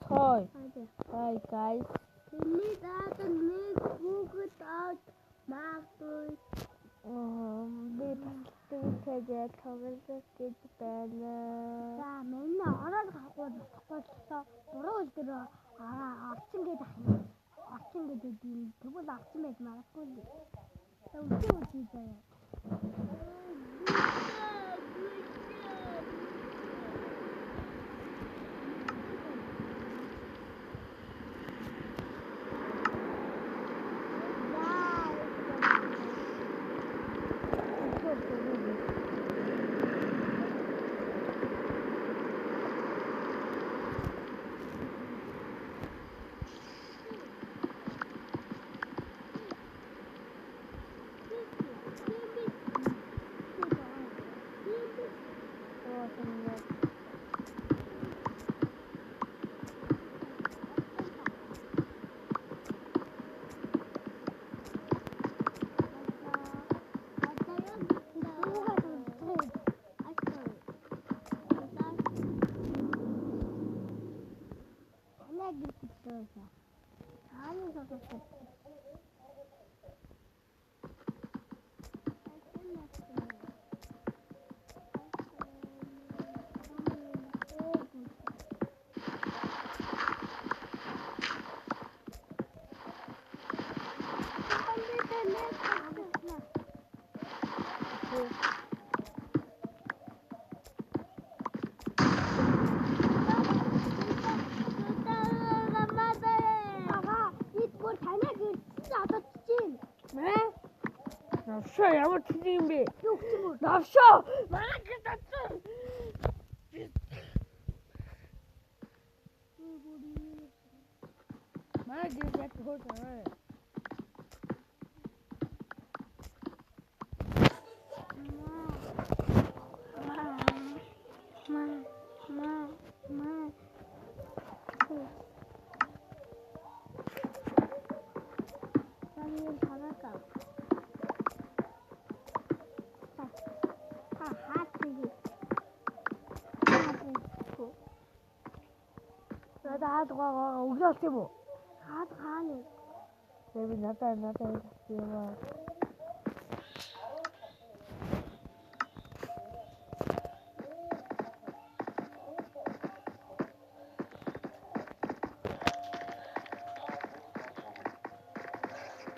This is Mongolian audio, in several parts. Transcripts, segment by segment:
toy. Hadi. Hi guys. Need that need Google out Marvel. Bir TC tavırda geçbele. За 맨날 ороод гарахгүй болохгүй буруу өдөр орчин гэдэг юм. Орчин гэдэг юм. Тэгвэл орчин байж магадгүй л. Өдөр үгүй заяа. Навшаа ямар тийм юм бэ? Юу ч юм уу. Навшаа. Манай гэсэн. Манай гэсэн хөөе. Надад өглөөс юм уу? Хаана? Би надад яа.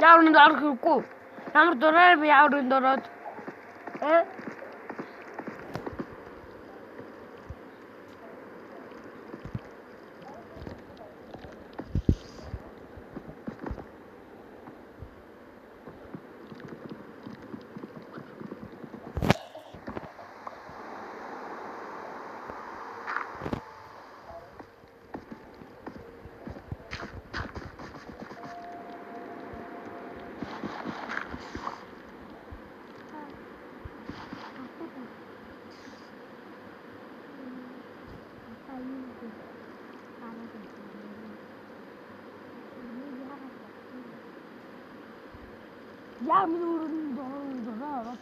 Яавны дарахгүй. Ямар дураар би яавны дураад. Яа минь дураад.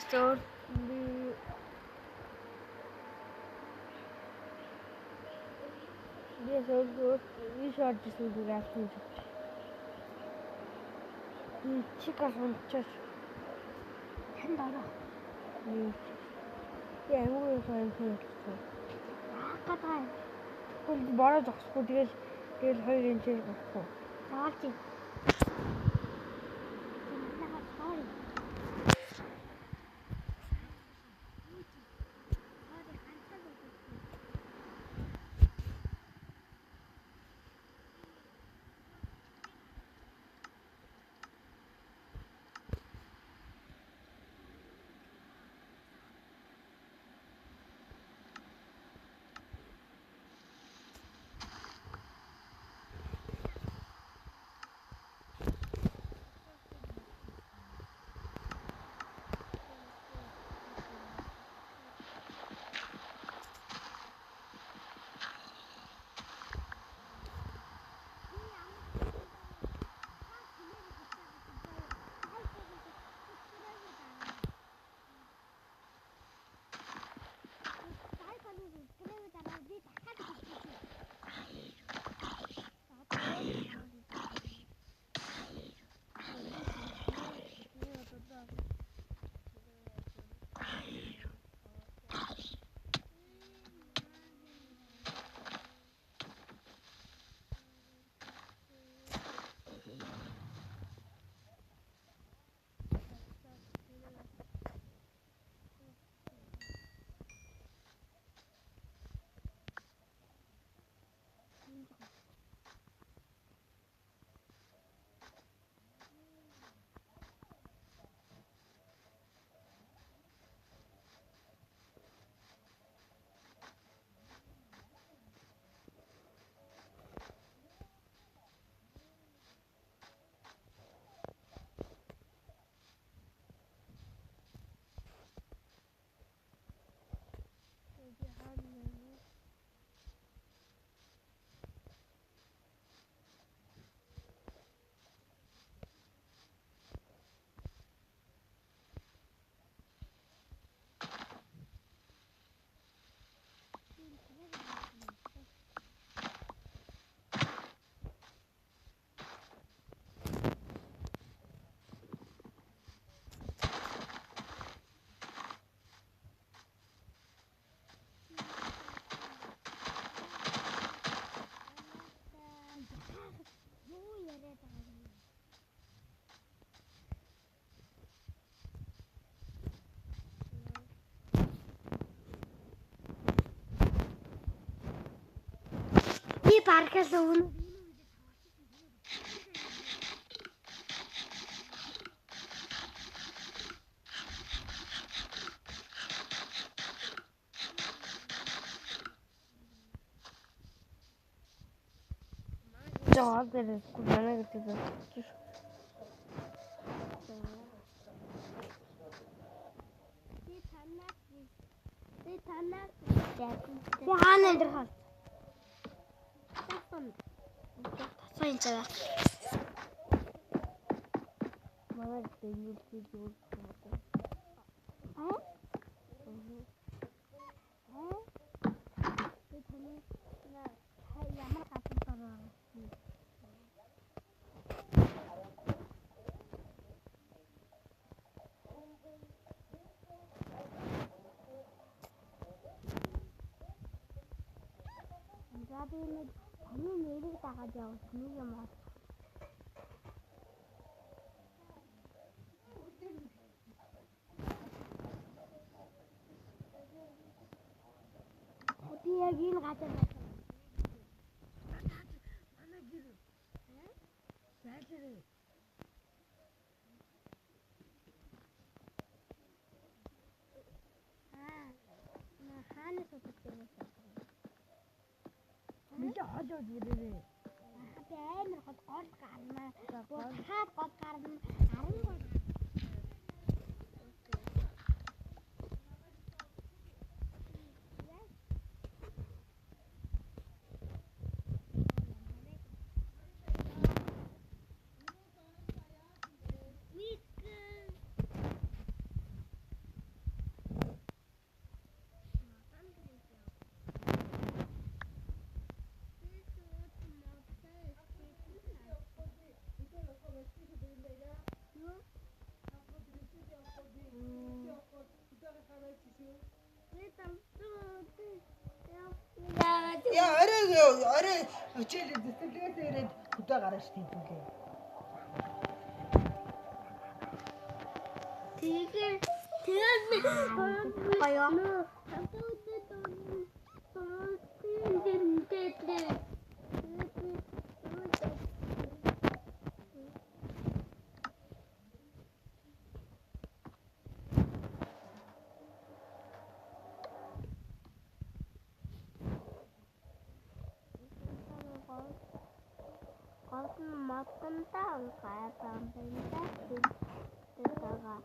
Store Yes, also we shot this with the afternoon. Chicas on church. Танд ороо. Yeah, I'm going to find her. Яах гэдэг. Кул бороо зогсохгүй тэгэл хоёр энэ байхгүй. Заалж. Манайхаа sorry. Би паркаас өмнө Жоо дээр манай гэдэг байна. би танаас би хаана амьдрах вэ? Тасаа энэ цаа. Манай гэдэг нь юу зүйл Аа? Би таны ямар хатан тараа. Би нэг таны нэрийг дагаад явах нэг юм аа. Би яг энэ газар байна. манай гэр. Сайжраа. Хаана суудаг юм бэ? Бид хожоод ирээ. Би амар гол гарнаа. Хаад гол гарна. 10 гол. Яа орой хичээлээ цэцэрлэгээс ирээд хөдөө гараад тиймээ. Тэгээд гоё. Олон модонтаа гайван байна. Тэтэга.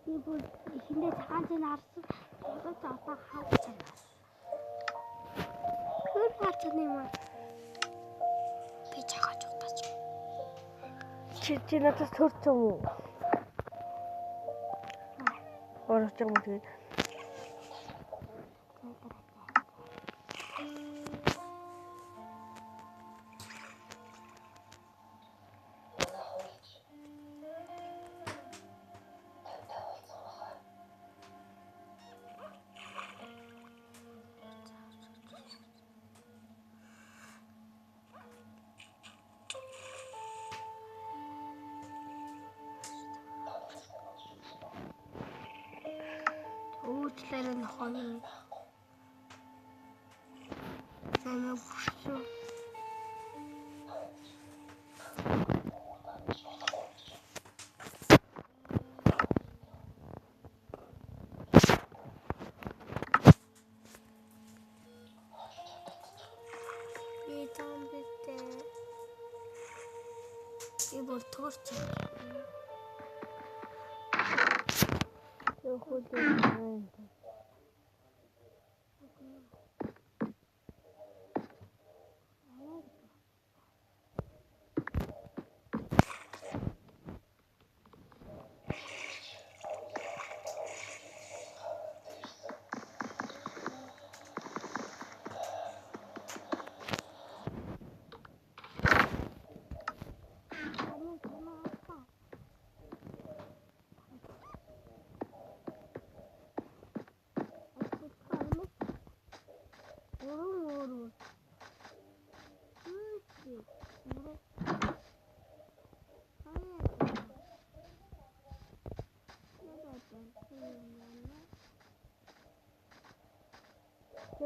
이분 근데 자한테는 알았어. 이것도 아빠가 하고 있잖아. 그걸 하잖아. 배차가 좋다 좀. Чи надад төрч юм уу? Орож юм тэгээд. Уучлаарай нохоо. Замаа бүрсэн. 이 담배 때 이걸 torch. Хөдөө.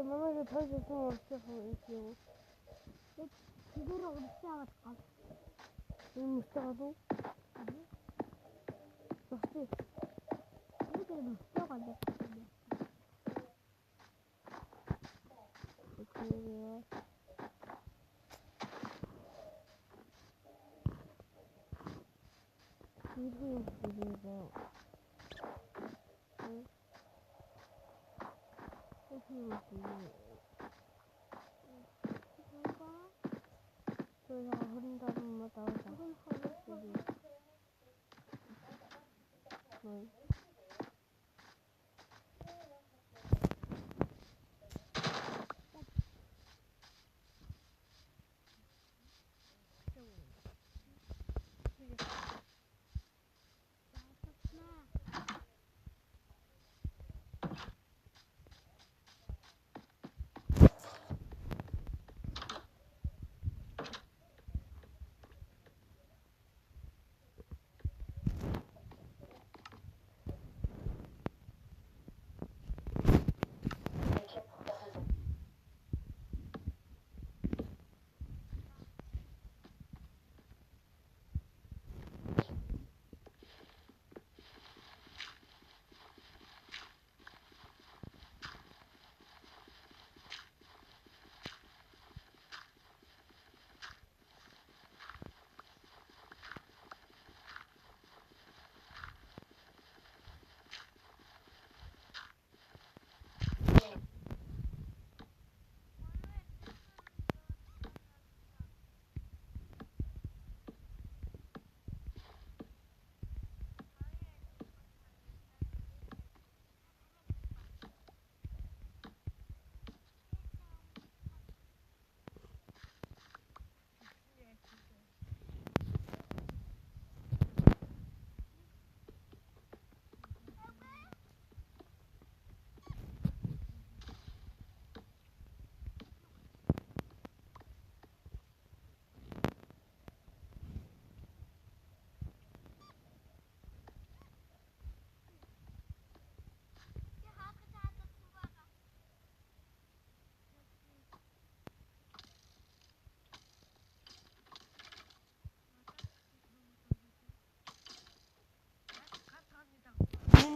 Mamma tar sig så mycket för ifrån. Det går att säga att Vi måste ha då. Förstå. det är måste ha det.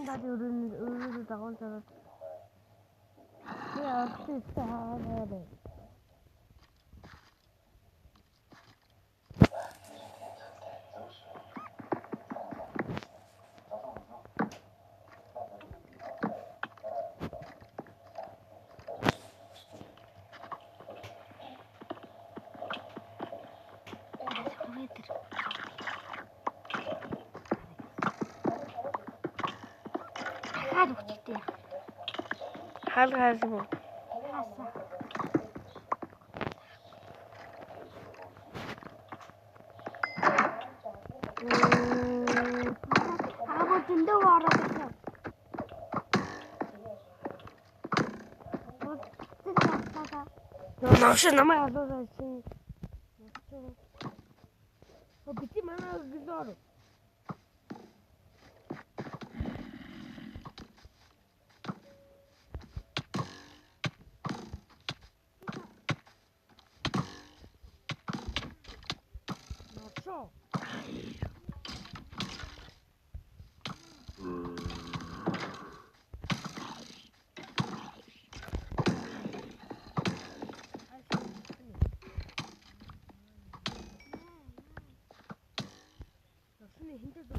다리 으르르 나온 줄 알았어. 그냥 앞에 있어 해야 돼. 하도 어쨌대요. 하지 뭐. 알았어. 아버지인데 알아봤어. 뭐 뜯어봤다가 너 남아야 너 지금. 믿지 마라 그거 알아. 맞죠? 순이 힘들다.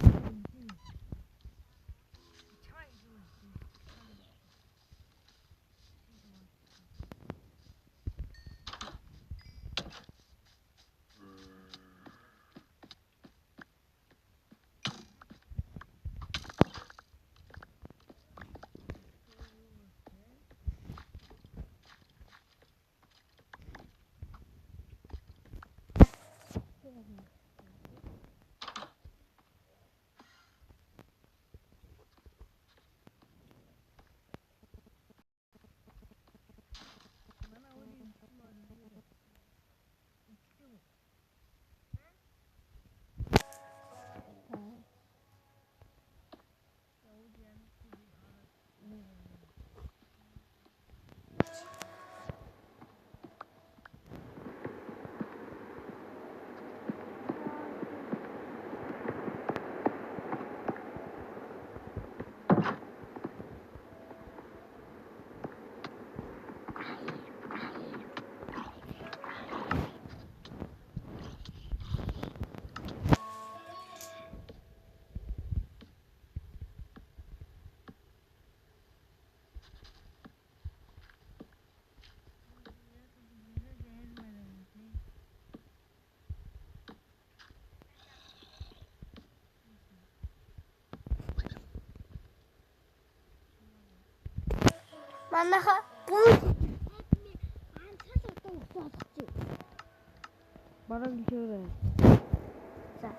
만나가 안 찾을 때 없어졌지. 말하기 싫어. 자,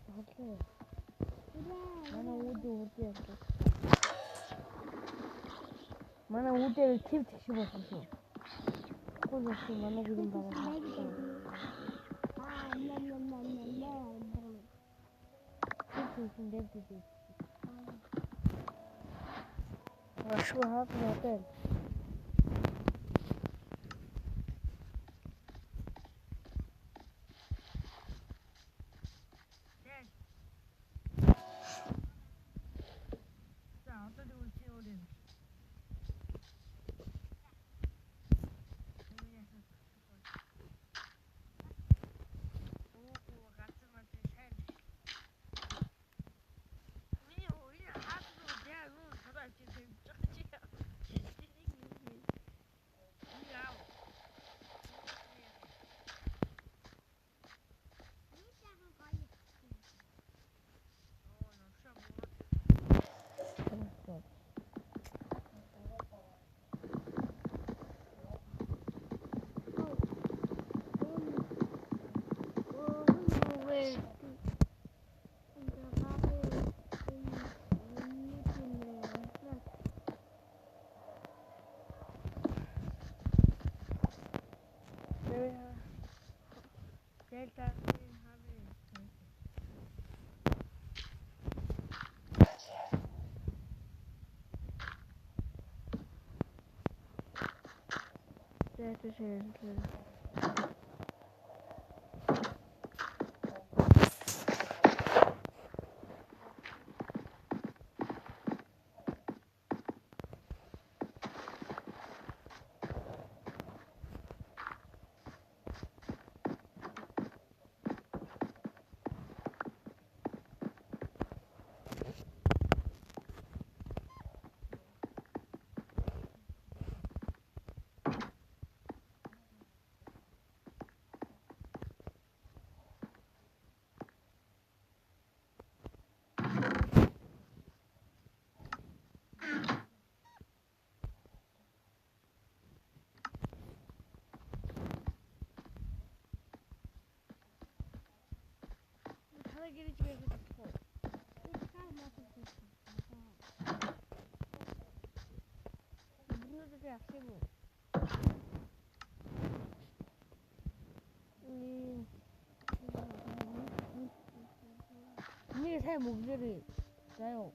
맞아요. 나는 오디 했어. 나는 오디를 팁 씹었었어. 꽂았어. 나는 그림 받았어. 팁 내 팁이. 아, 슈 하나 어때? Geri çıkıyor. Bunu da yapayım mı? 이게 새 목소리 나요.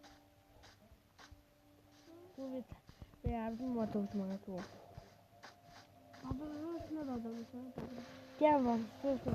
왜 아줌마한테 오지 말아줘. 나도 신나다 그랬어요. 깨만 쏘쏘.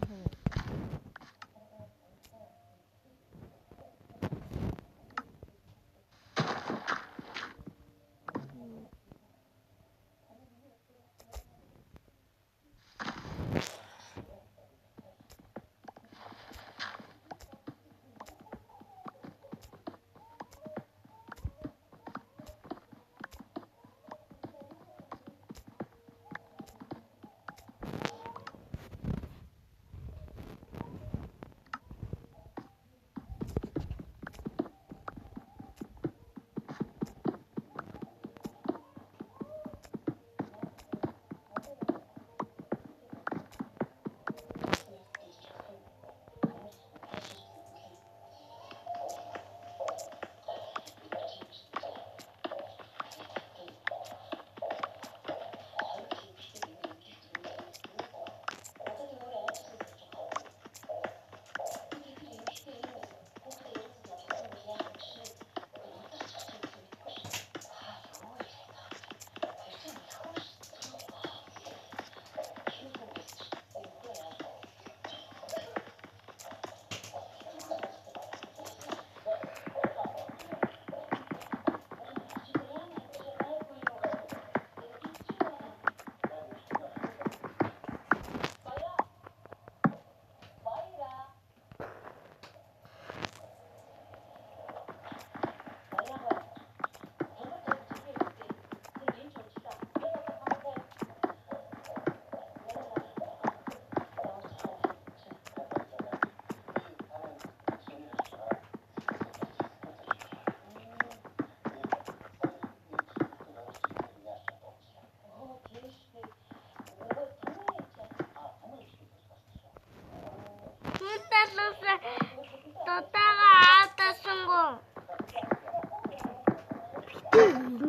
떴다가 성공.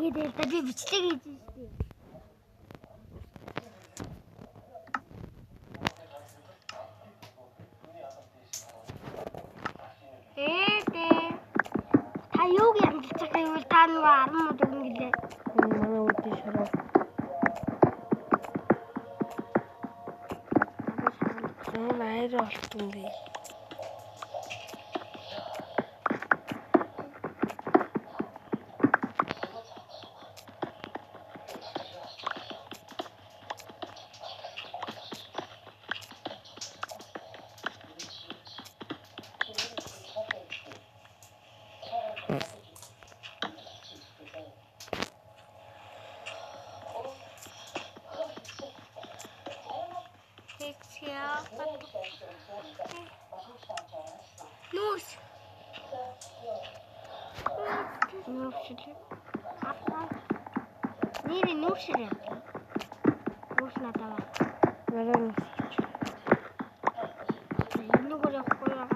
이게 내일까지 미치게 해주시. 네. 다 여기 앉았어. 그리고 다는 거 아무도 없는데. 나는 어디 싫어. 나는 아이를 왔던데. Noos. Nee, den Noosje. Noos naar daar. 나는 Indo ko lang ko lang.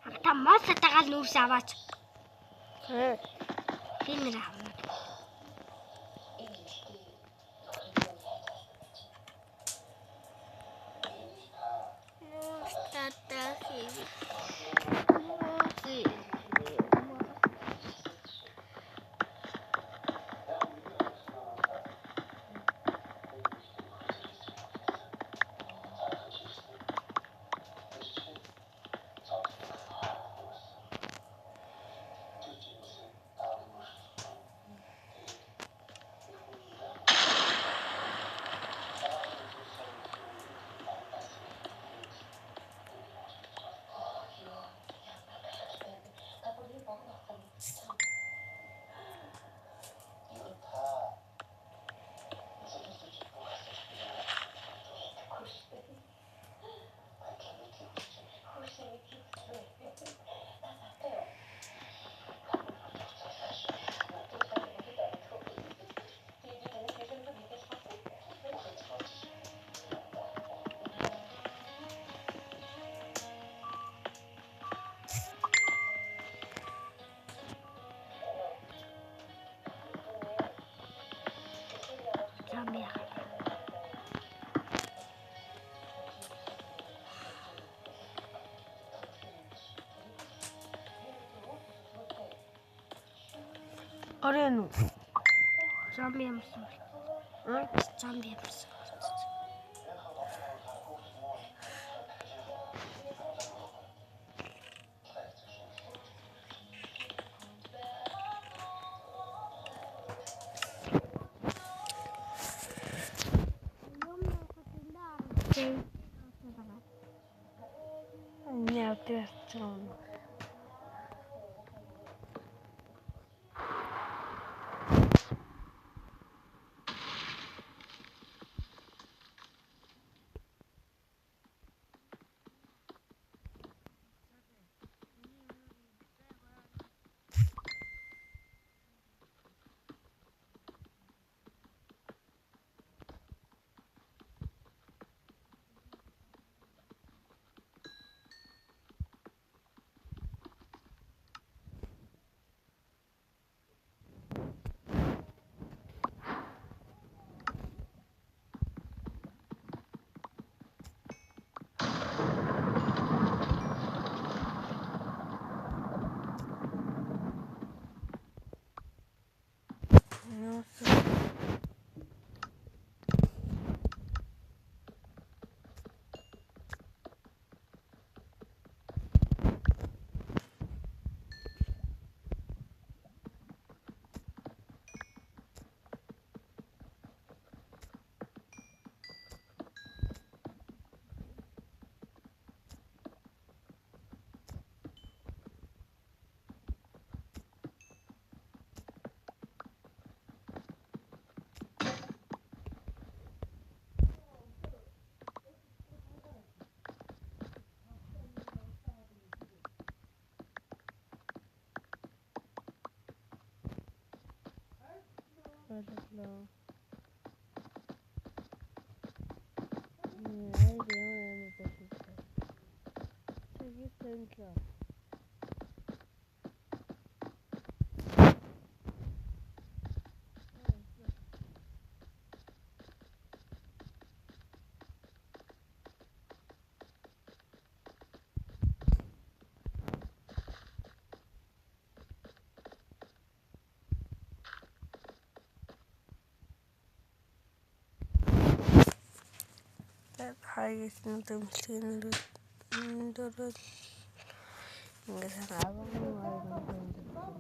Ang tamas sa takal Noos sabat. 그래. Pinra. Noos tataki. Хорийн үү? Зомби юмсан. Зомби юмсан. Не, ты что? No. Hayesinin temsilcileri Indorol Inggris Abang